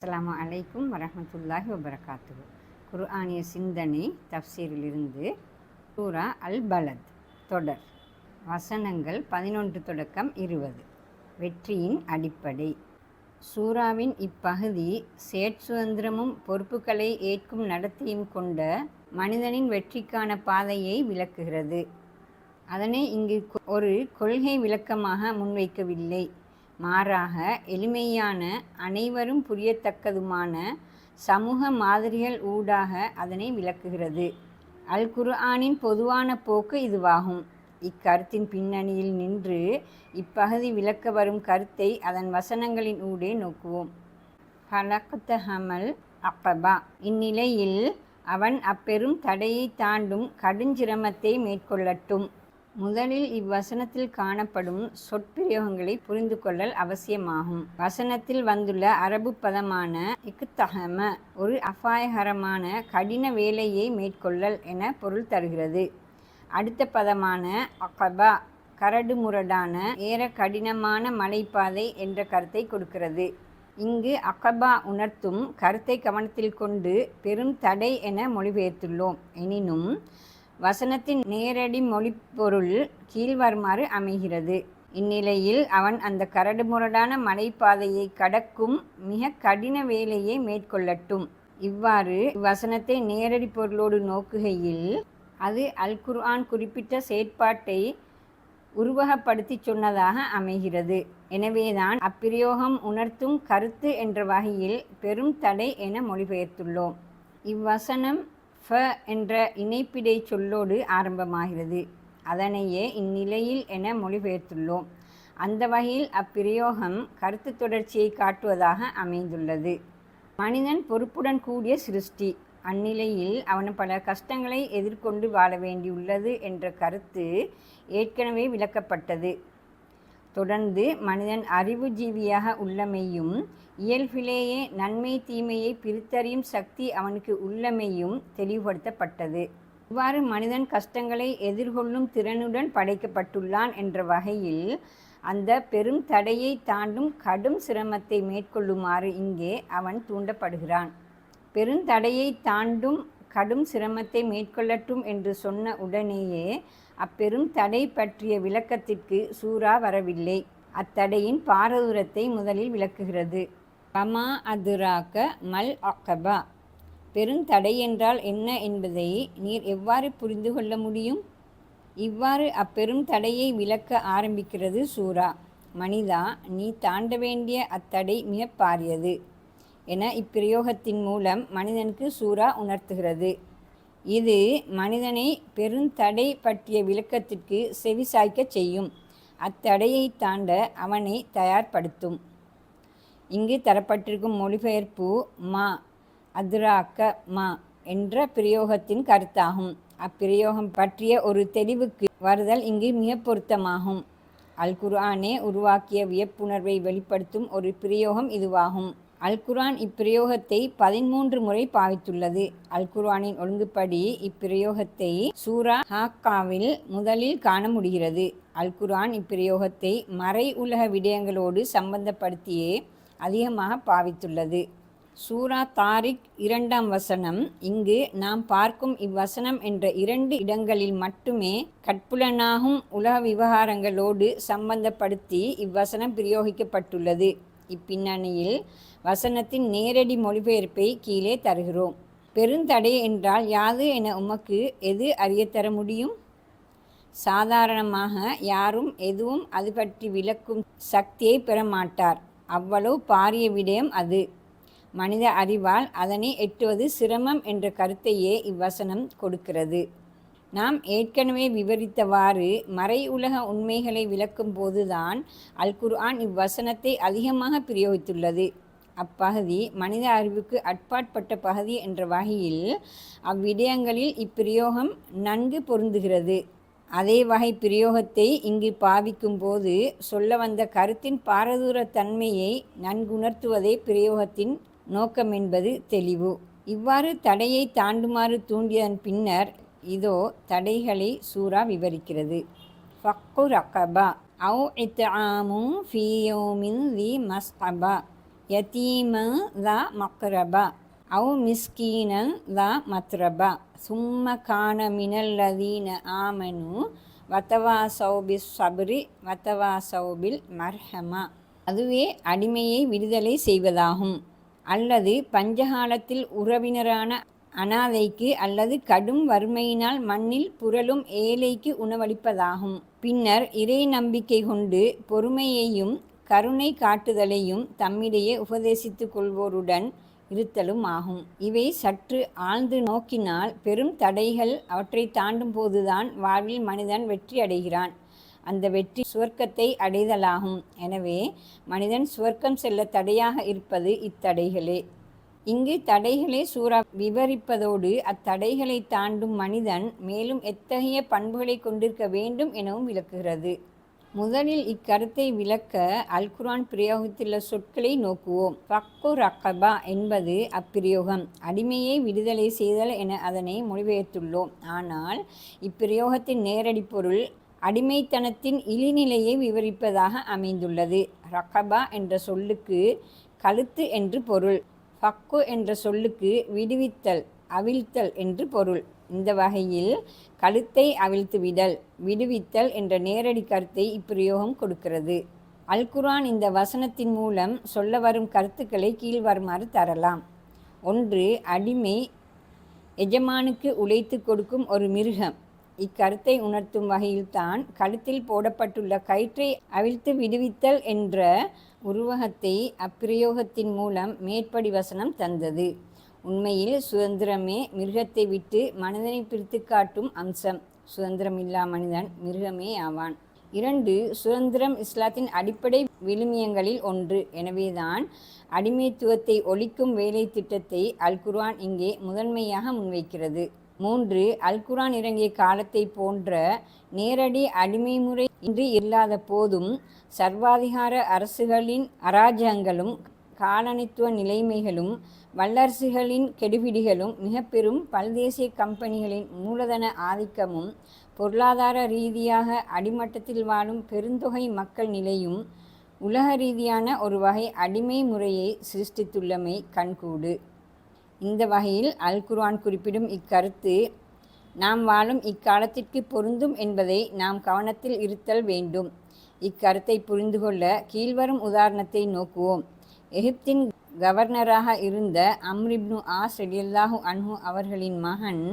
அஸ்ஸலாமு அலைக்கும் வரஹ்மத்துல்லாஹி வபரகாத்துஹு. குர்ஆனிய சிந்தனை தஃப்சீரிலிருந்து சூரா அல் பலத் தொடர் வசனங்கள் 11 தொடக்கம் 20. வெற்றியின் அடிப்படை. சூராவின் இப்பகுதி சுதந்திரமும் பொறுப்புகளை ஏற்கும் நடத்தையும் கொண்ட மனிதனின் வெற்றிக்கான பாதையை விளக்குகிறது. அதனை இங்கு ஒரு கொள்கை விளக்கமாக முன்வைக்கவில்லை, மாறாக எளிமையான, அனைவரும் புரியத்தக்கதுமான சமூக மாதிரிகள் ஊடாக அதனை விளக்குகிறது. அல் குர்ஆனின் பொதுவான போக்கு இதுவாகும். இக்கருத்தின் பின்னணியில் நின்று இப்பகுதி விளக்க வரும் கருத்தை அதன் வசனங்களின் ஊடே நோக்குவோம். ஃபலக்தஹமல் அக்கபா. இந்நிலையில் அவன் அப்பெரும் தடையை தாண்டும் கடுஞ்சிரமத்தை மேற்கொள்ளட்டும். முதலில் இவ்வசனத்தில் காணப்படும் சொற்பிரயோகங்களை புரிந்து கொள்ளல் அவசியமாகும். வசனத்தில் வந்துள்ள அரபு பதமான இக்தஹம ஒரு அபாயகரமான கடின வேலையை மேற்கொள்ளல் என பொருள் தருகிறது. அடுத்த பதமான அகபா கரடு முரடான, ஏற கடினமான மலைப்பாதை என்ற கருத்தை கொடுக்கிறது. இங்கு அகபா உணர்த்தும் கருத்தை கவனத்தில் கொண்டு பெரும் தடை என மொழிபெயர்த்துள்ளோம். எனினும் வசனத்தின் நேரடி மொழிப்பொருள் கீழ்வருமாறு அமைகிறது. இந்நிலையில் அவன் அந்த கரடுமுரடான மலைப்பாதையை கடக்கும் மிக கடின வேலையை மேற்கொள்ளட்டும். இவ்வாறு இவ்வசனத்தை நேரடி பொருளோடு நோக்குகையில் அது அல் குர்ஆன் குறிப்பிட்ட செயற்பாட்டை உருவகப்படுத்தி சொன்னதாக அமைகிறது. எனவேதான் அப்பிரயோகம் உணர்த்தும் கருத்து என்ற வகையில் பெரும் தடை என மொழிபெயர்த்துள்ளோம். இவ்வசனம் ஃப என்ற இணைப்பிடை சொல்லோடு ஆரம்பமாகிறது. அதனையே இந்நிலையில் என மொழிபெயர்த்துள்ளோம். அந்த வகையில் அப்பிரயோகம் கருத்து தொடர்ச்சியை காட்டுவதாக அமைந்துள்ளது. மனிதன் பொறுப்புடன் கூடிய சிருஷ்டி. அந்நிலையில் அவன் பல கஷ்டங்களை எதிர்கொண்டு வாழ வேண்டியுள்ளது என்ற கருத்து ஏற்கனவே விளக்கப்பட்டது. தொடர்ந்து மனிதன் அறிவு ஜீவியாக உள்ளமையும், இயல்பிலேயே நன்மை தீமையை பிரித்தறியும் சக்தி அவனுக்கு உள்ளமையும் தெளிவுபடுத்தப்பட்டது. இவ்வாறு மனிதன் கஷ்டங்களை எதிர்கொள்ளும் திறனுடன் படைக்கப்பட்டுள்ளான் என்ற வகையில் அந்த பெரும் தடையை தாண்டும் கடும் சிரமத்தை மேற்கொள்ளுமாறு இங்கே அவன் தூண்டப்படுகிறான். பெருந்தடையை தாண்டும் கடும் சிரமத்தை மேற்கொள்ளட்டும் என்று சொன்ன உடனேயே அப்பெரும் தடை பற்றிய விளக்கத்திற்கு சூரா வரவில்லை. அத்தடையின் பாரதூரத்தை முதலில் விளக்குகிறது. வமா அதுராக மல் அகபா. பெருந்தடை என்றால் என்ன என்பதை நீர் எவ்வாறு புரிந்து கொள்ள முடியும்? இவ்வாறு அப்பெரும் தடையை விளக்க ஆரம்பிக்கிறது சூரா. மனிதா, நீ தாண்ட வேண்டிய அத்தடை மிக பாரியது என இப்பிரயோகத்தின் மூலம் மனிதனுக்கு சூரா உணர்த்துகிறது. இது மனிதனை பெருந்தடை பற்றிய விளக்கத்திற்கு செவிசாய்க்கச் செய்யும். அத்தடையை தாண்ட அவனை தயார்படுத்தும். இங்கு தரப்பட்டிருக்கும் மொழிபெயர்ப்பு மா அதுராக்க மா என்ற பிரயோகத்தின் கருத்தாகும். அப்பிரயோகம் பற்றிய ஒரு தெளிவுக்கு வருதல் இங்கு மிக பொருத்தமாகும். அல் குர்ஆனே உருவாக்கிய வியப்புணர்வை வெளிப்படுத்தும் ஒரு பிரயோகம் இதுவாகும். அல் குர்ஆன் இப்பிரயோகத்தை 13 முறை பாவித்துள்ளது. அல் குர்ஆனின் ஒழுங்குப்படி இப்பிரயோகத்தை சூரா ஹாக்காவில் முதலில் காண முடிகிறது. அல் குர்ஆன் இப்பிரயோகத்தை மறை உலக விடயங்களோடு சம்பந்தப்படுத்தியே அதிகமாக பாவித்துள்ளது. சூரா தாரிக் 2ஆம் வசனம். இங்கு நாம் பார்க்கும் இவ்வசனம் என்ற 2 இடங்களில் மட்டுமே கட்புலனாகும் உலக விவகாரங்களோடு சம்பந்தப்படுத்தி இவ்வசனம் பிரயோகிக்கப்பட்டுள்ளது. இப்பின்னணியில் வசனத்தின் நேரடி மொழிபெயர்ப்பை கீழே தருகிறோம். பெருந்தடை என்றால் யாது என உமக்கு எது அறியத்தர முடியும்? சாதாரணமாக யாரும் எதுவும் அது பற்றி விளக்கும் சக்தியை பெறமாட்டார். அவ்வளவு பாரிய விடயம் அது. மனித அறிவால் அதனை எட்டுவது சிரமம் என்ற கருத்தையே இவ்வசனம் கொடுக்கிறது. நாம் ஏற்கனவே விவரித்தவாறு மறை உலக உண்மைகளை விளக்கும் போதுதான் அல் குர்ஆன் இவ்வசனத்தை அதிகமாக பிரயோகித்துள்ளது. அப்பகுதி மனித அறிவுக்கு அட்பாட்பட்ட பகுதி என்ற வகையில் அவ்விடயங்களில் இப்பிரயோகம் நன்கு பொருந்துகிறது. அதே வகை பிரயோகத்தை இங்கு பாவிக்கும் போது சொல்ல வந்த கருத்தின் பாரதூர தன்மையை நன்குணர்த்துவதே பிரயோகத்தின் நோக்கம் என்பது தெளிவு. இவ்வாறு தடையை தாண்டுமாறு தூண்டியதன் பின்னர் இதோ தடைகளை சூரா விவரிக்கிறது. ஃபக்கு ரகபா அவு இத்ஆமு ஃபீ யௌமின் தி மஸ்அபா. யதீம லா மக்ரபா அவு மிஸ்கீனன் லா மத்ரபா சும்ம கான மினல்லதீன ஆமனு வத்தவா சௌபிஸ் சபரி வத்தவா சௌபில் மர்ஹமா. அதுவே அடிமையை விடுதலை செய்வதாகும், அல்லது பஞ்சகாலத்தில் உறவினரான அனாதைக்கு அல்லது கடும் வறுமையினால் மண்ணில் புரளும் ஏழைக்கு உணவளிப்பதாகும். பின்னர் இறை நம்பிக்கை கொண்டு பொறுமையையும் கருணை காட்டுதலையும் தம்மிடையே உபதேசித்துக் கொள்வோருடன் இருத்தலும் ஆகும். இவை சற்று ஆழ்ந்து நோக்கினால் பெரும் தடைகள் அவற்றை தாண்டும் போதுதான் வாழ்வில் மனிதன் வெற்றி அடைகிறான். அந்த வெற்றி சுவர்க்கத்தை அடைதலாகும். எனவே மனிதன் சுவர்க்கம் செல்ல தடையாக இருப்பது இத்தடைகளே. இங்கு தடைகளை சூரா விவரிப்பதோடு அத்தடைகளை தாண்டும் மனிதன் மேலும் எத்தகைய பண்புகளை கொண்டிருக்க வேண்டும் எனவும் விளக்குகிறது. முதலில் இக்கருத்தை விளக்க அல் குர்ஆன் பிரயோகித்துள்ள சொற்களை நோக்குவோம். ஃபக்கு ரக்கபா என்பது அப்பிரயோகம். அடிமையை விடுதலை செய்தல் என அதனை மொழிபெயர்த்துள்ளோம். ஆனால் இப்பிரயோகத்தின் நேரடி பொருள் அடிமைத்தனத்தின் இழிநிலையை விவரிப்பதாக அமைந்துள்ளது. ரக்கபா என்ற சொல்லுக்கு கழுத்து என்று பொருள். ஃபக்கு என்ற சொல்லுக்கு விடுவித்தல், அவிழ்த்தல் என்று பொருள். இந்த வகையில் கழுத்தை அவிழ்த்துவிடல், விடுவித்தல் என்ற நேரடி கருத்தை இப்பிரயோகம் கொடுக்கிறது. அல் குர்ஆன் இந்த வசனத்தின் மூலம் சொல்ல வரும் கருத்துக்களை கீழ்வருமாறு தரலாம். 1. அடிமை எஜமானுக்கு உழைத்து கொடுக்கும் ஒரு மிருகம். இக்கருத்தை உணர்த்தும் வகையில்தான் கழுத்தில் போடப்பட்டுள்ள கயிற்றை அவிழ்த்து விடுவித்தல் என்ற உருவகத்தை அப்பிரயோகத்தின் மூலம் மேற்படி வசனம் தந்தது. உண்மையில் சுதந்திரமே மிருகத்தை விட்டு மனிதனை பிரித்து காட்டும் அம்சம். சுதந்திரமில்லா மனிதன் மிருகமே ஆவான். 2. சுதந்திரம் இஸ்லாத்தின் அடிப்படை விழுமியங்களில் ஒன்று. எனவேதான் அடிமைத்துவத்தை ஒழிக்கும் வேலை திட்டத்தை அல் குர்ஆன் இங்கே முதன்மையாக முன்வைக்கிறது. 3. அல் குர்ஆன் இறங்கிய காலத்தை போன்ற நேரடி அடிமை முறை இன்று இல்லாத போதும் சர்வாதிகார அரசுகளின் அராஜகங்களும் காலனித்துவ நிலைமைகளும் வல்லரசுகளின் கெடுபிடிகளும் மிக பெரும் பல்தேசிய கம்பெனிகளின் மூலதன ஆதிக்கமும் பொருளாதார ரீதியாக அடிமட்டத்தில் வாழும் பெருந்தொகை மக்கள் நிலையும் உலக ரீதியான ஒரு வகை அடிமை முறையை சிருஷ்டித்துள்ளமை கண்கூடு. இந்த வகையில் அல் குர்ஆன் குறிப்பிடும் இக்கருத்து நாம் வாழும் இக்காலத்திற்கு பொருந்தும் என்பதை நாம் கவனத்தில் இருத்தல் வேண்டும். இக்கருத்தை புரிந்து கொள்ள கீழ்வரும் உதாரணத்தை நோக்குவோம். எகிப்தின் கவர்னராக இருந்த அம்ர் இப்னு ஆஸ் ரலியல்லாஹு அன்ஹு அவர்களின் மகன்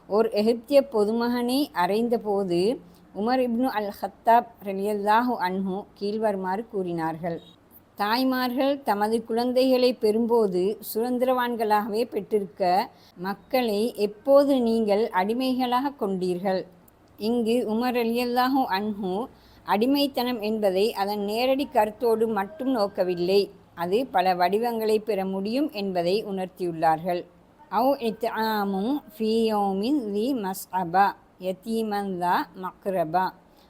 ஓர் எகிப்திய பொதுமகனை அறைந்தபோது உமர் இப்னு அல் ஹத்தாப் ரலியல்லாஹு அன்ஹு கீழ்வருமாறு கூறினார்கள். தாய்மார்கள் தமது குழந்தைகளை பெறும்போது சுதந்திரவான்களாகவே பெற்றிருக்க மக்களை எப்போது நீங்கள் அடிமைகளாக கொண்டீர்கள்? இங்கு உமர் ரலியல்லாஹு அன்ஹு அடிமைத்தனம் என்பதை அதன் நேரடி கருத்தோடு மட்டும் நோக்கவில்லை, அது பல வடிவங்களை பெற முடியும் என்பதை உணர்த்தியுள்ளார்கள். அவு இத்ஆமும் ஃபீ யௌமின் தி மஸ்அபா யதீமன் லா மக்ரபா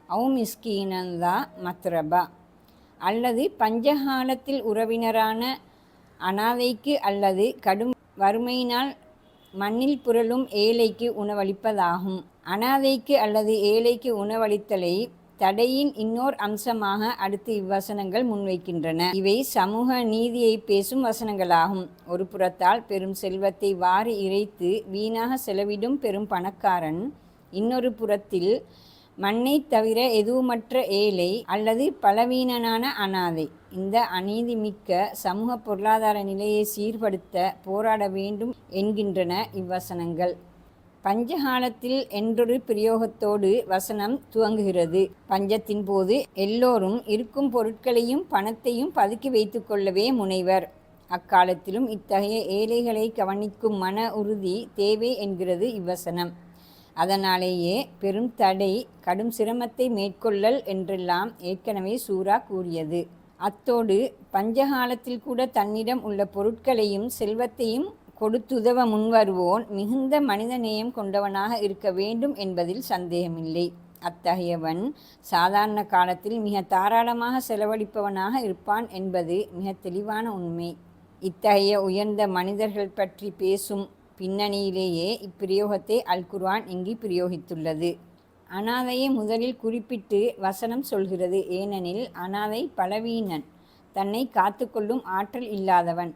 அவு மிஸ்கீனன் லா மத்ரபா. அல்லது பஞ்சகாலத்தில் உறவினரான அனாதைக்கு அல்லது கடும் வறுமையினால் மண்ணில் புரளும் ஏழைக்கு உணவளிப்பதாகும். அனாதைக்கு அல்லது ஏழைக்கு உணவளித்தலை தடையின் இன்னோர் அம்சமாக அடுத்து இவ்வசனங்கள் முன்வைக்கின்றன. இவை சமூக நீதியை பேசும் வசனங்களாகும். ஒரு புறத்தால் பெரும் செல்வத்தை வாரி இறைத்து வீணாக செலவிடும் பெரும் பணக்காரன், இன்னொரு புறத்தில் மண்ணை தவிர எதுவுமற்ற ஏழை அல்லது பலவீனனான அனாதை. இந்த அநீதிமிக்க சமூக பொருளாதார நிலையை சீர்படுத்த போராட வேண்டும் என்கின்றன இவ்வசனங்கள். பஞ்சகாலத்தில் என்றொரு பிரயோகத்தோடு வசனம் துவங்குகிறது. பஞ்சத்தின் போது எல்லோரும் இருக்கும் பொருட்களையும் பணத்தையும் பதுக்கி வைத்து கொள்ளவே முனைவர். அக்காலத்திலும் இத்தகைய ஏழைகளை கவனிக்கும் மன உறுதி தேவை என்கிறது இவ்வசனம். அதனாலேயே பெரும் தடை, கடும் சிரமத்தை மேற்கொள்ளல் என்றெல்லாம் ஏற்கனவே சூரா கூறியது. அத்தோடு பஞ்சகாலத்தில் கூட தன்னிடம் உள்ள பொருட்களையும் செல்வத்தையும் கொடுத்துதவ முன்வருவோன் மிகுந்த மனித நேயம் கொண்டவனாக இருக்க வேண்டும் என்பதில் சந்தேகமில்லை. அத்தகையவன் சாதாரண காலத்தில் மிக தாராளமாக செலவழிப்பவனாக இருப்பான் என்பது மிக தெளிவான உண்மை. இத்தகைய உயர்ந்த மனிதர்கள் பற்றி பேசும் பின்னணியிலேயே இப்பிரயோகத்தை அல் குர்ஆன் இங்கு பிரயோகித்துள்ளது. அனாதையை முதலில் குறிப்பிட்டு வசனம் சொல்கிறது. ஏனெனில் அனாதை பலவீனன், தன்னை காத்துக்கொள்ளும் ஆற்றல் இல்லாதவன்.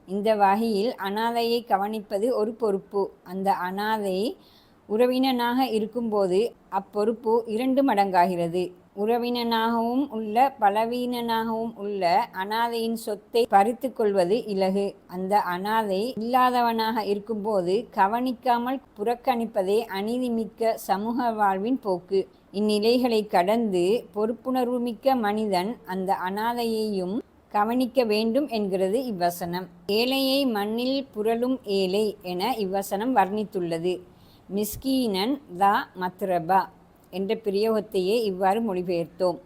இந்த வகையில் அனாதையை கவனிப்பது ஒரு பொறுப்பு. அந்த அனாதை உறவினனாக இருக்கும்போது அப்பொறுப்பு 2 மடங்காகிறது. உறவினனாகவும் உள்ள பலவீனனாகவும் உள்ள அனாதையின் சொத்தை பறித்து கொள்வது இலகு. அந்த அனாதை இல்லாதவனாக இருக்கும்போது கவனிக்காமல் புறக்கணிப்பதே அநீதிமிக்க சமூக வாழ்வின் போக்கு. இந்நிலைகளை கடந்து பொறுப்புணர்வுமிக்க மனிதன் அந்த அனாதையையும் கவனிக்க வேண்டும் என்கிறது இவ்வசனம். ஏழையை மண்ணில் புரளும் ஏழை என இவ்வசனம் வர்ணித்துள்ளது. மிஸ்கீனன் லா மத்ரபா என்ற பிரயோகத்தையே இவ்வாறு மொழிபெயர்த்தோம்.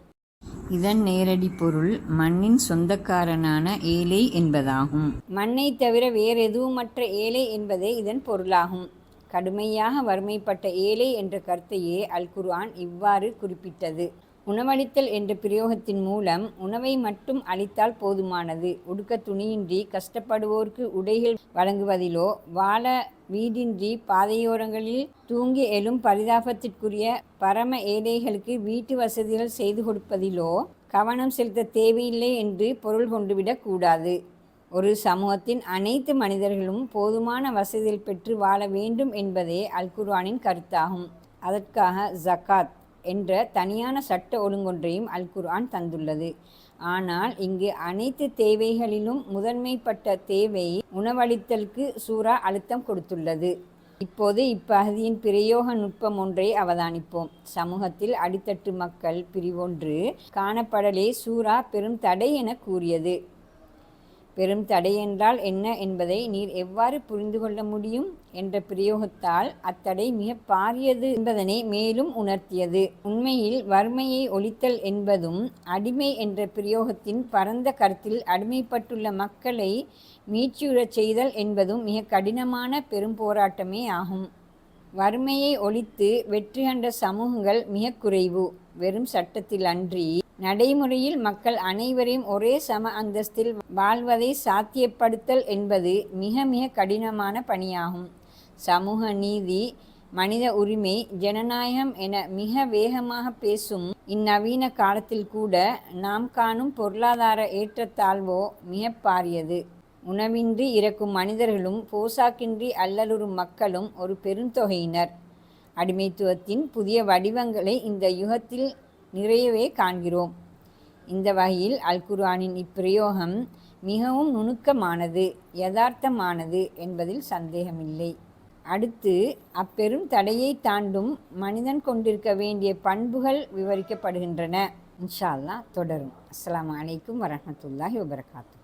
இதன் நேரடி பொருள் மண்ணின் சொந்தக்காரனான ஏழை என்பதாகும். மண்ணை தவிர வேறெதுவுமற்ற ஏழை என்பதே இதன் பொருளாகும். கடுமையாக வறுமைப்பட்ட ஏழை என்ற கருத்தையே அல் குர்ஆன் இவ்வாறு குறிப்பிட்டது. உணவளித்தல் என்ற பிரயோகத்தின் மூலம் உணவை மட்டும் அளித்தால் போதுமானது. உடுக்க துணியின்றி கஷ்டப்படுவோருக்கு உடைகள் வழங்குவதிலோ, வாழ வீடின்றி பாதையோரங்களில் தூங்கி எழும் பரிதாபத்திற்குரிய பரம ஏழைகளுக்கு வீட்டு வசதிகள் செய்து கொடுப்பதிலோ கவனம் செலுத்த தேவையில்லை என்று பொருள் கொண்டுவிடக் கூடாது. ஒரு சமூகத்தின் அனைத்து மனிதர்களும் போதுமான வசதிகள் பெற்று வாழ வேண்டும் என்பதே அல் குர்ஆனின் கருத்தாகும். அதற்காக ஜகாத் என்ற தனியான சட்ட ஒழுங்கொன்றையும் அல் குர்ஆன் தந்துள்ளது. ஆனால் இங்கு அனைத்து தேவைகளிலும் முதன்மைப்பட்ட தேவை உணவளித்தலுக்கு சூரா அழுத்தம் கொடுத்துள்ளது. இப்போது இப்பகுதியின் பிரயோக நுட்பம் ஒன்றை அவதானிப்போம். சமூகத்தில் அடித்தட்டு மக்கள் பிரிவொன்று காணப்படலே சூரா பெரும் தடை என கூறியது. பெரும் தடை என்றால் என்ன என்பதை நீர் எவ்வாறு புரிந்து கொள்ள முடியும் என்ற பிரயோகத்தால் அத்தடை மிக பாரியது என்பதனை மேலும் உணர்த்தியது. உண்மையில் வறுமையை ஒழித்தல் என்பதும் அடிமை என்ற பிரயோகத்தின் பரந்த கருத்தில் அடிமைப்பட்டுள்ள மக்களை மீட்சியுறச் செய்தல் என்பதும் மிக கடினமான பெரும் போராட்டமே ஆகும். வறுமையை ஒழித்து வெற்றி கண்ட சமூகங்கள் மிக குறைவு. வெறும் சட்டத்தில் அன்றி நடைமுறையில் மக்கள் அனைவரையும் ஒரே சம அந்தஸ்தில் வாழ்வதை சாத்தியப்படுத்தல் என்பது மிக மிக கடினமான பணியாகும். சமூக நீதி, மனித உரிமை, ஜனநாயகம் என மிக வேகமாக பேசும் இந்நவீன காலத்தில் கூட நாம் காணும் பொருளாதார ஏற்றத்தாழ்வோ மிக பாரியது. உணவின்றி இறக்கும் மனிதர்களும் போசாக்கின்றி அல்லலுறும் மக்களும் ஒரு பெருந்தொகையினர். அடிமைத்துவத்தின் புதிய வடிவங்களை இந்த யுகத்தில் நிறையவே காண்கிறோம். இந்த வகையில் அல் குர்ஆனின் இப்பிரயோகம் மிகவும் நுணுக்கமானது, யதார்த்தமானது என்பதில் சந்தேகமில்லை. அடுத்து அப்பெரும் தடையை தாண்டும் மனிதன் கொண்டிருக்க வேண்டிய பண்புகள் விவரிக்கப்படுகின்றன. இன்ஷா அல்லாஹ் தொடரும். அஸ்ஸலாமு அலைக்கும் வரஹ்மத்துல்லாஹி வபரகாத்துஹு.